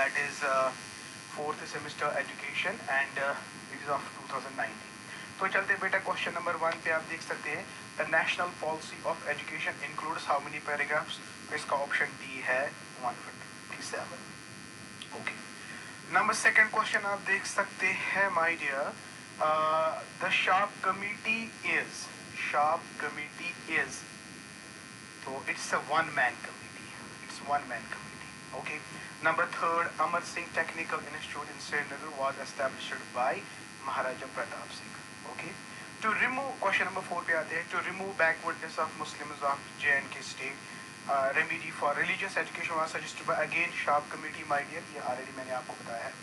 that is fourth semester education and it is of 2019. तो चलते बेटा क्वेश्चन नंबर 1 पे आप देख सकते हैं the national policy of education includes how many paragraphs. तो इसका ऑप्शन डी है 157. ओके, नंबर सेकंड क्वेश्चन आप देख सकते हैं my dear. The Sharp committee is तो it's a one man committee. Okay, number third Amar Singh technical institute in Srinagar was established by Maharaja Pratap Singh. Okay, to remove question number 4 पे आते हैं. To remove backwardness of Muslims of J&K state remedy for religious education was suggested by again Sharp committee. My dear, ये already मैंने आपको बताया है.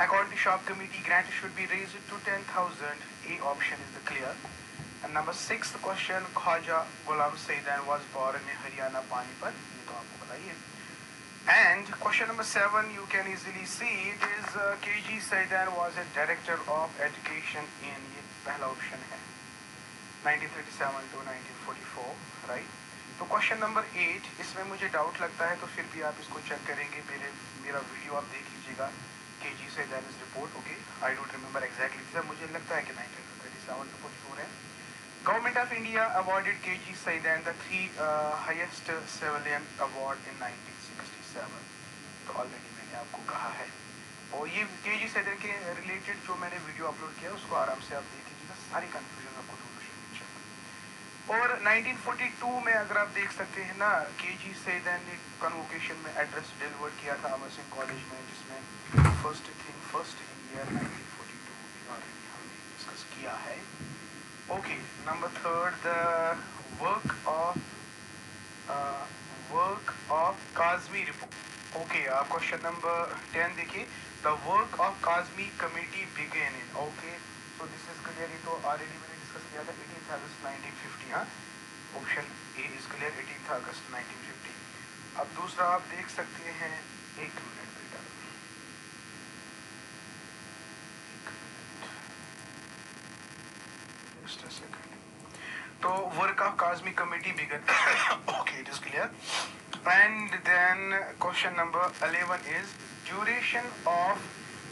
According to Sharp committee grant should be raised to 10,000. A option is the clear. And number 6th question, Khwaja Ghulam Saidan was born in Haryana, Panipat. ये तो आपको बताइए. And question number 7, you can easily see it is KG Saidan was a director of education in, ये पहला option है, 1937 to 1944, right? तो question number 8, इसमें मुझे डाउट लगता है तो फिर भी आप इसको चेक करेंगे. मेरा वीडियो आप देख लीजिएगा, KG Saidan is report. Okay, I don't remember exactly, मुझे लगता है कि 1937 to 44 है. Government of India awarded KG Saidan the 3 highest civilian award in 1967. तो ऑलरेडी मैंने आपको कहा है. और ये KG Saidan के रिलेटेड जो मैंने वीडियो अपलोड किया उसको आराम से आप देख लीजिएगा, सारी कंफ्यूजन आपको दूर हो जाएगी. और 1942 में अगर आप देख सकते हैं ना, KG Saidan ने कन्वोकेशन में एड्रेस डिलीवर किया था अमर सिंह कॉलेज में, जिसमें फर्स्ट इन ईयर 1942 ऑलरेडी हमने डिस्कस किया है. Okay, number 3rd, the work of Kazmi report. Okay, आप क्वेश्चन नंबर 10 देखिए. The work of Kazmi committee began in. Okay, so this is clear. ये तो already मैंने डिस्कस किया था 18th August 1950. हाँ, option A is clear, 18th August 1950. अब दूसरा आप देख सकते हैं, एक मिनट बेटा, just a second. तो work of Kazmi committee began. Okay, it is clear. And then question number 11 is duration of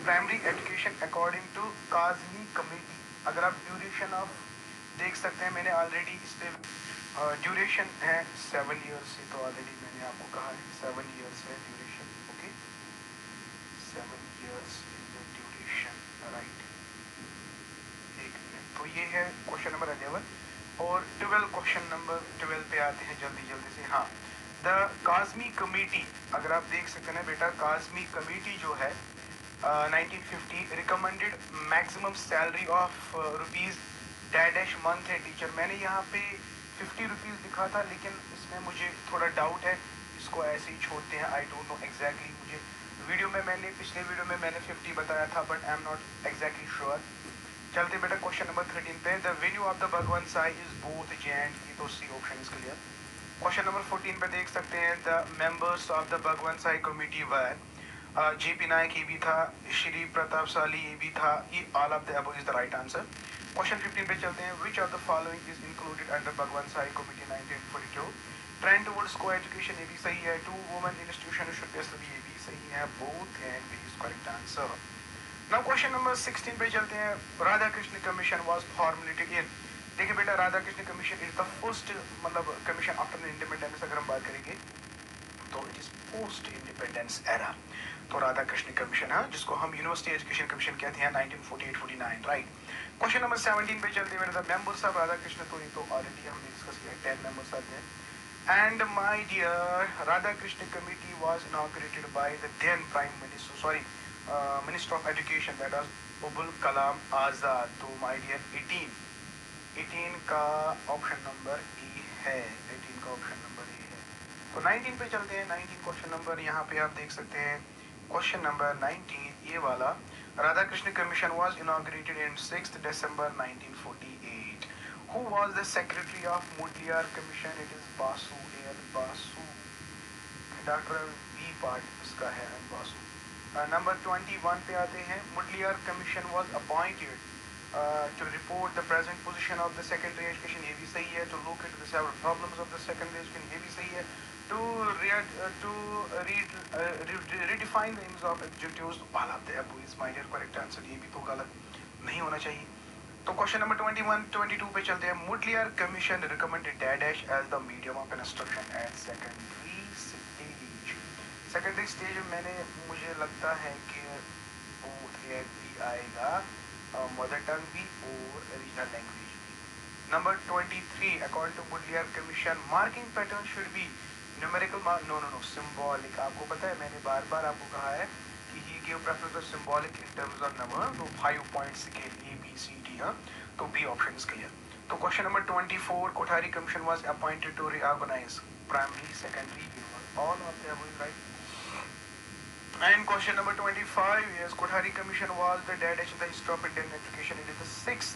primary education according to Kazmi committee. अगर आप duration of देख सकते हैं, मैंने already इस पे duration है 7 years से, तो already मैंने आपको कहा है 7 years है duration. Okay, 7 years is the duration, right? तो ये है क्वेश्चन नंबर 11. और 12 क्वेश्चन नंबर 12 पे आते हैं जल्दी से. हाँ, द काज़मी कमेटी, अगर आप देख सकते हैं बेटा, काज़मी कमेटी जो है 1950 recommended maximum salary of ₹dash month है. टीचर, मैंने यहाँ पे 50 रुपीज़ लिखा था, लेकिन इसमें मुझे थोड़ा डाउट है, इसको ऐसे ही छोड़ते हैं. आई डोंट नो एग्जैक्टली, मुझे पिछले वीडियो में मैंने 50 बताया था, but I am not exactly sure. चलते बेटा क्वेश्चन नंबर 13 पे. द वेन्यू ऑफ द भगवान साई इज बोथ J&K, तो C option is clear. Question number 14 पे देख सकते हैं द मेंबर्स ऑफ द भगवान साई कमेटी वर JP नायक, ये भी था, श्री प्रताप साली, ये भी था. ये all of the above is the right answer. Question 15 पे चलते हैं. Which of the following is included under Bhagwan Sahay committee 1942? Trend towards coeducation, ये भी सही है. 2 women institution should be study, ये भी सही है. Both and B is correct answer. Now question number 16 पे चलते हैं. Radha Krishna commission was formulated in. देखिए बेटा, Radha Krishna commission is the first, मतलब कमीशन आफ्टर इंडिपेंडेंस अगर हम बात करेंगे तो it is post independence era. तो राधा कृष्ण कमीशन है, जिसको हम यूनिवर्सिटी एजुकेशन कमीशन कहते हैं, 1948-49, राइट. क्वेश्चन नंबर 17 पे चलते हैं. The members of Radha Krishna, तो ये तो ऑलरेडी हमने डिस्कस किया, 10 मेंबर्स आते हैं. And my dear, Radha Krishna committee was inaugurated by the then prime minister, minister of education, that was Abul Kalam Azad. तो माय डियर 18 का ऑप्शन नंबर ए है. 18 का ऑप्शन नंबर ए है. तो 19 पे चलते हैं. 19 क्वेश्चन नंबर यहाँ पे आप देख सकते हैं. क्वेश्चन नंबर 19, ये वाला. Radha Krishna commission was inaugurated in 6 December 1948. Who was the secretary of Mudaliar commission? It is Basu. Doctor V part इसका है, बासु. नंबर 21 पे आते हैं. Mudaliar commission was appointed to report the present position of the secondary education, ये भी सही है. To look into the several problems of the secondary education, ये भी सही है. to redefine the aims of objectives, all of the above is my dear correct answer. ये भी तो गलत नहीं होना चाहिए. तो क्वेश्चन नंबर 21 22 पे चलते हैं. Mudaliar commission recommended dash as the medium of instruction at secondary stage. Secondary stage मैंने मुझे लगता है कि both भी आएगा, मदर टंग भी और रीजनल लैंग्वेज भी. Number 23 according to Mudliar Commission marking pattern should be numerical no symbolic. आपको पता है मैंने बार बार आपको कहा है कि he give preference to symbolic in terms of number. तो 5 पॉइंट्स के ए बी सी डी. हाँ, तो बी ऑप्शन इज क्लियर. तो question number 24 Kothari commission was appointed to reorganize primary secondary all of the above right. And question number 25 is Kothari Commission was the deadest in the history of Indian education. It is the 6th.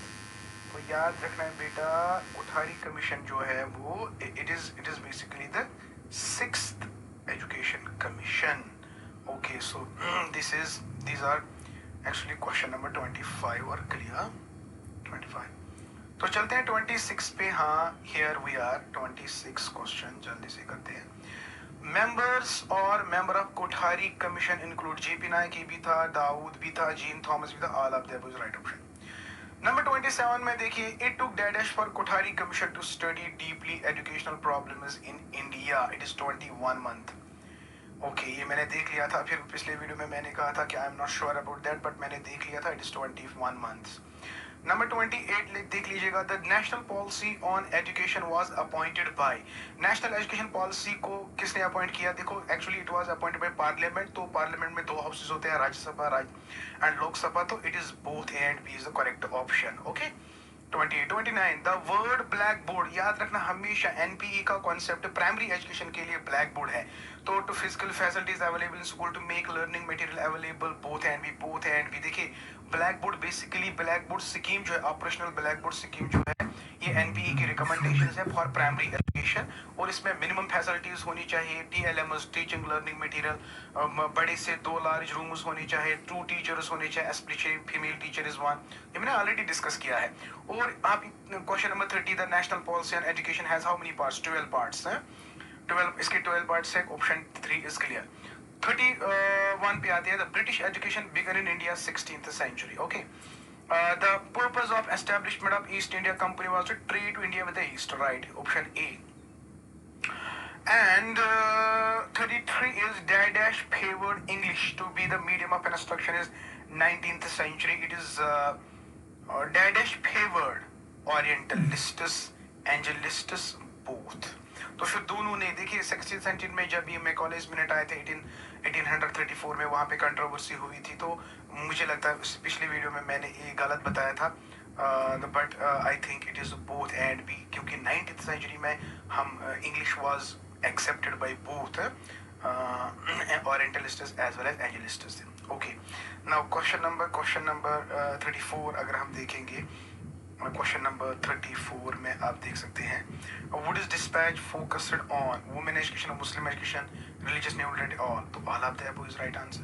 तो याद रखना है बेटा, Kothari commission जो है वो it is basically the 6th education commission. Okay, so these are actually question number 25 और clear 25. तो चलते हैं 26 पे. हाँ, here we are 26 क्वेश्चन जल्दी से करते हैं. मेंबर्स और member of Kothari commission include JP Nayak भी था, दाऊद भी था, जीन थॉमस भी था. All of that was right option. Number 27 में देखिए, it took dash for Kothari commission to study deeply educational problems in India. It is 21 month. Okay, ये मैंने देख लिया था, फिर पिछले वीडियो में मैंने कहा था कि I am not sure about that, but मैंने देख लिया था. It is 21 months. नंबर 28 देख लीजिएगा. The national policy on education was appointed by. National education policy को किसने अपॉइंट किया? देखो, actually it was appointed by parliament. तो पार्लियामेंट में दो हाउसेस होते हैं, राज्यसभा एंड लोकसभा. तो it is both A and B is the correct option. Okay. 29 the word black board. याद रखना हमेशा एनपीई का कॉन्सेप्ट प्राइमरी एजुकेशन के लिए ब्लैक बोर्ड है. तो to physical facilities available in school to make learning material available both and B. देखिए, black board basically black board scheme जो है, ऑपरेशनल ब्लैक बोर्ड स्कीम जो है, ये एनपीई की रिकमेंडेशंस है फॉर प्राइमरी एजुकेशन. और इसमें मिनिमम फैसिलिटीज होनी चाहिए, टीएलएमएस टीचिंग लर्निंग मटेरियल, बड़े से 2 लार्ज रूम्स होने चाहिए, 2 टीचर्स होने चाहिए, स्पेशली फीमेल टीचर इज 1. ये मैंने ऑलरेडी डिस्कस किया है. और आप question number 30 the national policy on education has how many parts? 12 parts हैं. 12 इसके 12 पार्ट्स है. Option 3 is clear. 31 पे आते हैं. The British education began in India 16th century. Okay. The purpose of establishment of East India Company was to trade to India with the East, right? Option A. And 33 is dash favored English to be the medium of instruction is 19th century. It is dash favored Orientalists, Angelists both. तो फिर दोनों ने देखिए 16th century में जब ये मैकॉलेज minute आए थे 1834 में, वहाँ पे कंट्रोवर्सी हुई थी. तो मुझे लगता है पिछले वीडियो में मैंने ये गलत बताया था, but I think it is both and B, क्योंकि 19th century में हम English was accepted by both orientalists as well as anglicists. Okay. Now question number 34 अगर हम देखेंगे, क्वेश्चन नंबर 34 में आप देख सकते हैं, would is dispatch focused on women education, Muslim education, religious neutrality all. तो all of the above is right answer.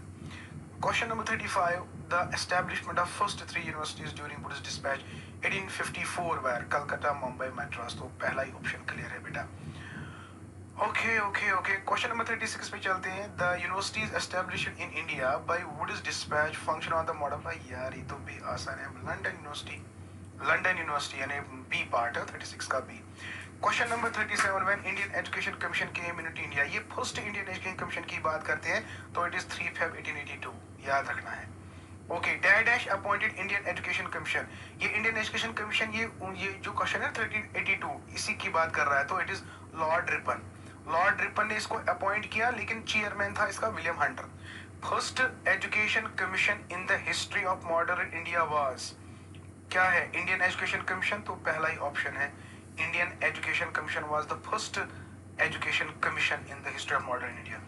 Question number 35 the establishment of first 3 universities during would is dispatch 1854 where Calcutta, Mumbai, Madras. तो पहला ही option clear है बेटा. Okay. Question number 36 पे चलते हैं. The universities established in India by Wood is dispatch function on the model. भाई यार ये तो भी आसान है. लंदन यूनिवर्सिटी यानी बी पार्ट है 36 का B. Question number 37 when Indian education commission came into India. ये फर्स्ट इंडियन एजुकेशन कमीशन की बात करते हैं, तो इट इज 3 Feb 1882. याद रखना है. Okay. Dash appointed Indian education commission. ये इंडियन एजुकेशन कमीशन ये जो क्वेश्चन है 1382 इसी की बात कर रहा है. तो इट इज लॉर्ड रिपन ने इसको अपॉइंट किया, लेकिन चेयरमैन था इसका William Hunter. First education commission in the history of modern India was क्या है? Indian education commission. तो पहला ही ऑप्शन है. Indian education commission was the first education commission in the history of modern India.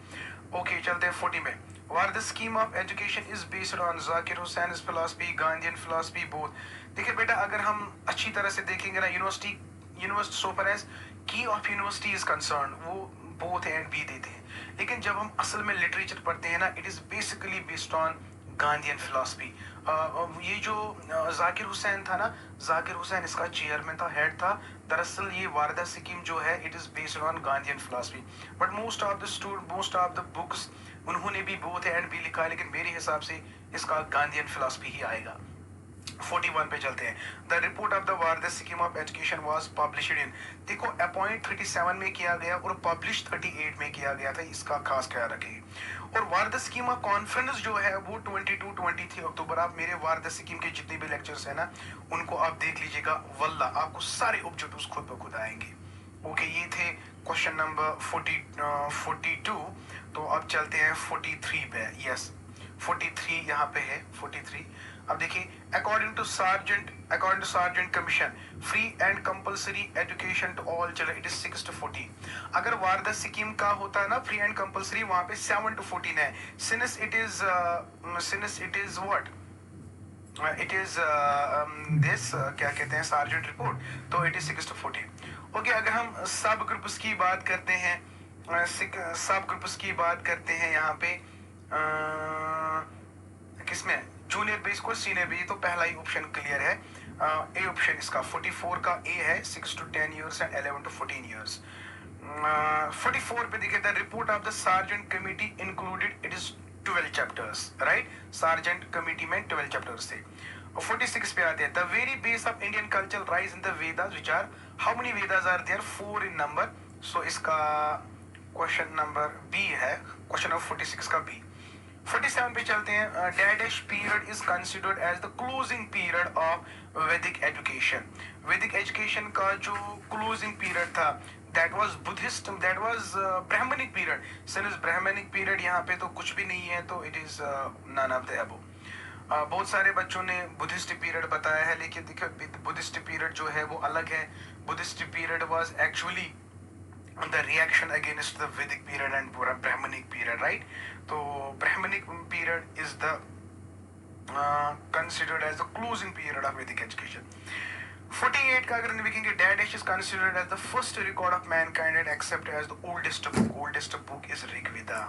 Okay. चलते हैं 40 में. While the scheme of education is based on Zakir Husain's philosophy, Gandhian philosophy both. देखिए बेटा, अगर हम अच्छी तरह से देखेंगे ना, university so far as key of university is concerned, वो both and B देते हैं. लेकिन जब हम असल में लिटरेचर पढ़ते हैं ना, it is basically based on Gandhian philosophy. ये जो जाकिर हुसैन था ना, जाकिर हुसैन इसका चेयरमैन था, हेड था। दरअसल ये वारदा स्कीम जो है it is based on Gandhian philosophy, but most of the books उन्होंने भी बोथ एंड भी लिखा है, लेकिन मेरे हिसाब से इसका गांधीयन फिलॉसफी ही आएगा। 41 पे चलते हैं। The report of the Wardha scheme of education was published in, देखो अपॉइंट 37 में किया गया और पब्लिश 38 में किया गया था, इसका खास ख्याल रखिए। और वारदा स्कीम ऑफ कॉन्फ्रेंस जो है वो 22-23 अक्टूबर, आप मेरे वारदा स्कीम के जितने भी लेक्चर्स है ना उनको आप देख लीजिएगा, वल्ला आपको सारे ऑब्जेक्टिव्स खुद ब खुद आएंगे। ओके, ये थे क्वेश्चन नंबर 42। तो अब चलते हैं 43 पे। यस 43 यहाँ पे है 43। अब देखिए, according to Sargent commission free and compulsory education to all children it is 6 to 14। अगर वारदा स्कीम का होता है ना फ्री एंड कंपलसरी, वहां पे 7 to 14 है। Since it is what it is this क्या कहते हैं सार्जेंट रिपोर्ट, तो इट इज 6 to 14। ओके, अगर हम सब ग्रुप्स की बात करते हैं, सब ग्रुप्स की बात करते हैं यहाँ पे किसमें, जूनियर बेस को सीनियर बेस, तो पहला ही ऑप्शन क्लियर है। ए ऑप्शन इसका 44 का ए है, 6 to 10 years and 11 to 14 years। 44 पे देखिए, the report of the Sargent committee included it is 12 chapters, right. Sargent committee में 12 चैप्टर्स थे। 46 पे आते हैं, the very base of Indian culture rise in the Vedas which are, how many Vedas are there, 4 in number। So इसका question number B है, question number 46 का बी। 47 पे चलते हैं, dash period is considered as the closing period of Vedic education. Vedic education का जो closing period था that was Buddhist, that was Brahmanic period. Since Brahmanic period यहाँ पे तो कुछ भी नहीं है, तो it is none of the above. बहुत सारे बच्चों ने बुद्धिस्ट पीरियड बताया है, लेकिन देखिए बुद्धिस्ट पीरियड जो है वो अलग है। Buddhist period was actually the reaction against the Vedic period and Brahmanic period, right? So Brahmanic period is the considered as the closing period of Vedic education. 48 का अगर देखेंगे, Dadesh is considered as the first record of mankind and accepted as the oldest book. Oldest book is Rig Veda.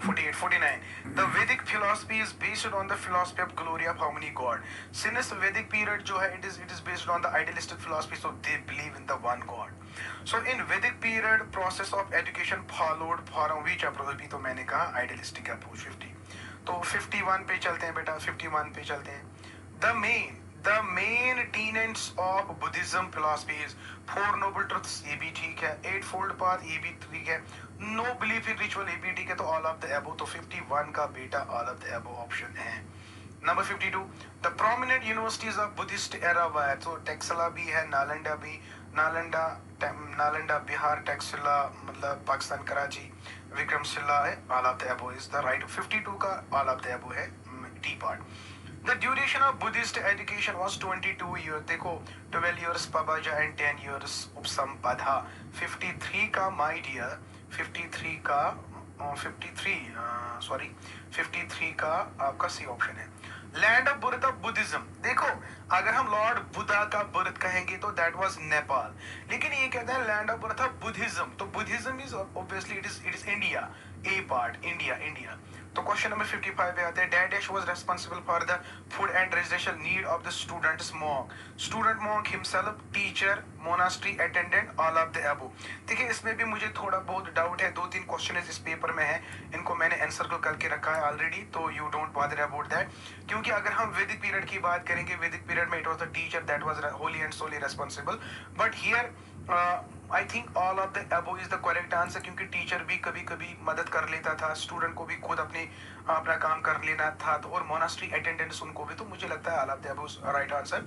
48, 49. The Vedic philosophy is based on the philosophy of glory of how many god. Since Vedic period जो है it is based on the idealistic philosophy, so they believe in the one god. So in Vedic period process of education followed from which approach, भी तो मैंने कहा idealistic approach 50। तो 51 पे चलते हैं बेटा, 51 पे चलते हैं। The main tenets of Buddhism philosophy is 4 noble truths, ये भी ठीक है। 8-fold path, ये भी ठीक है। No belief in ritual, ये भी ठीक है। तो all of the above, तो 51 का बेटा all of the above option है। Number 52, the prominent universities of Buddhist era were, तो टेक्सला भी है, नालंदा भी, नालंदा बिहार, टेक्सला मतलब पाकिस्तान कराची, विक्रमशिला है, all of the above is the right। 52 का all of the above है D part. The duration of Buddhist education was 22 years। देखो 12 years Pabaja and 10 years Upsampadha। 53 का my dear, 53 का 53 का आपका सी ऑप्शन है। Land of birth of Buddhism, देखो अगर हम लॉर्ड बुद्धा का बर्थ कहेंगे तो दैट वाज नेपाल, लेकिन ये कहते हैं land of birth of Buddhism, तो Buddhism is obviously it is India, a part India. तो क्वेश्चन नंबर 55 पे आते हैं, dash was responsible for the food and residential need of the students monk, student monk himself, teacher, monastery attendant, all of the above. देखिए इसमें भी मुझे थोड़ा बहुत डाउट है, 2-3 क्वेश्चन इस पेपर में है, इनको मैंने आंसर को करके रखा है ऑलरेडी, तो you don't bother about that. क्योंकि अगर हम वैदिक पीरियड की बात करेंगे, वैदिक पीरियड में it was the teacher that was holy and solely responsible, but here I think all of the above is the correct answer, क्योंकि टीचर भी कभी कभी मदद कर लेता था, स्टूडेंट को भी खुद अपना काम कर लेना था, तो और मोनास्ट्री अटेंडेंट्स उनको भी, तो मुझे लगता है all of the above right answer.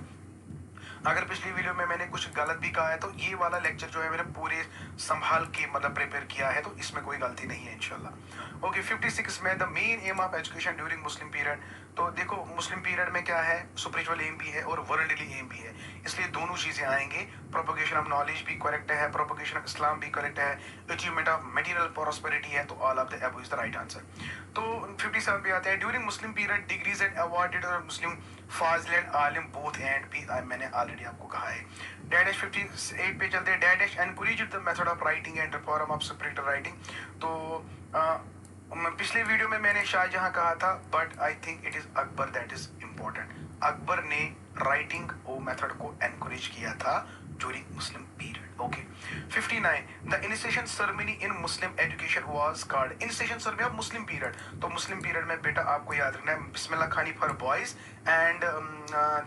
अगर पिछली वीडियो में मैंने कुछ गलत भी कहा है तो ये वाला लेक्चर जो है मैंने पूरे संभाल के मतलब प्रिपेयर किया है, तो इसमें कोई गलती नहीं है इंशाल्लाह। ओके 56 में the main M of education during Muslim period, तो देखो मुस्लिम पीरियड में क्या है, स्पिरिचुअल एम भी है और वर्ल्डली एम भी है, इसलिए दोनों चीजें आएंगे। प्रोपगेशन ऑफ नॉलेज भी करेक्ट है, प्रोपगेशन ऑफ इस्लाम भी करेक्ट है, अचीवमेंट ऑफ मटेरियल प्रॉस्पेरिटी है, तो all of the above is the right answer. तो 57 पे आते हैं, during Muslim period degrees and awarded Muslim फाजिल एंड आलिम बोथ एंड भी, मैंने ऑलरेडी आपको कहा है। डैश 58 पे चलते हैं, dash encourage the method of writing and reform of spirit writing, तो पिछले वीडियो में मैंने शाहजहां कहा था, but I think it is Akbar that is important. Akbar ने राइटिंग वो मेथड को एनकरेज किया था during Muslim period. Okay. 59 the initiation ceremony in Muslim education was called. Initiation ceremony of Muslim period, तो मुस्लिम पीरियड में बेटा आपको याद रखना है बिस्मिल्लाह खानी फॉर बॉयज एंड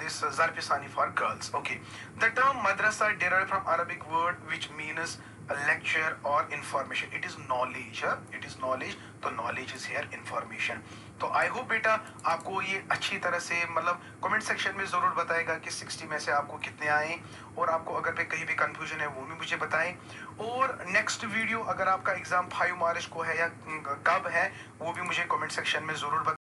दिस ज़रफ़िसानी for girls. Okay. The term madrasa derived from Arabic word which means a lecture or information. It is knowledge. It is knowledge. तो knowledge is here information. तो आई होप बेटा आपको ये अच्छी तरह से मतलब कमेंट सेक्शन में जरूर बताएगा कि 60 में से आपको कितने आए, और आपको अगर पे कहीं भी कंफ्यूजन है वो भी मुझे बताएं। और नेक्स्ट वीडियो अगर आपका एग्जाम 5 मार्च को है या कब है वो भी मुझे कमेंट सेक्शन में जरूर बताएं।